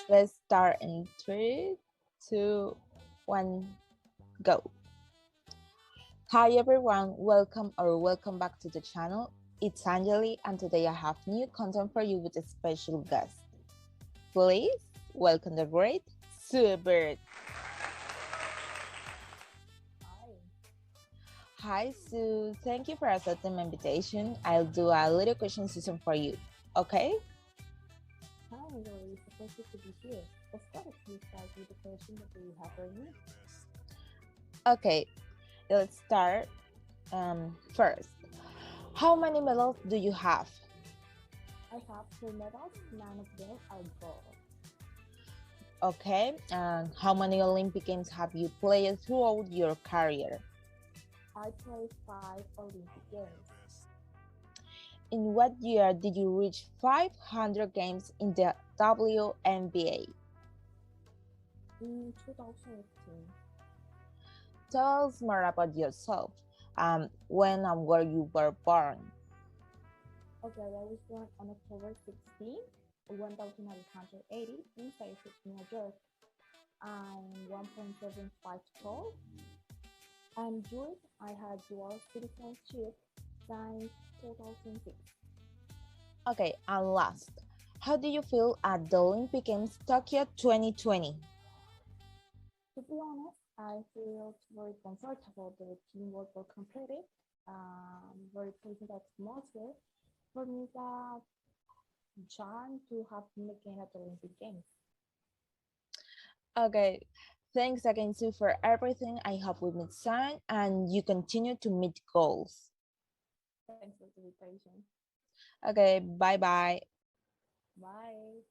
Let's start in 3, 2, 1, go. Hi everyone, welcome back to the channel. It's Angely and today I have new content for you with a special guest. Please welcome the great Sue. Hi Sue, thank you for accepting my invitation. I'll do a little question season for you, okay? Hi, Angela. It's a pleasure to be here. Let's start with the question that you have for me. Okay, let's start first. How many medals do you have? I have 2 medals, 9 of them are gold. Okay, and how many Olympic Games have you played throughout your career? I played 5 Olympic Games. In what year did you reach 500 games in the WNBA? In 2018, Tell us more about yourself. When and where you were born. okay, I was born on October 16, 1980 in Fairfield, New York. I'm 1.75 tall. I'm Jewish. I had dual citizenship since 2006. Okay, and last, how do you feel at the Olympic Games Tokyo 2020? To be honest, I feel very comfortable. The teamwork was completed. Very pleasant atmosphere. For me, that charm to have been again at the Olympic Games. Okay, thanks again, Sue, for everything. I hope we meet soon and you continue to meet goals. Thanks for the invitation. Okay, bye-bye. Bye.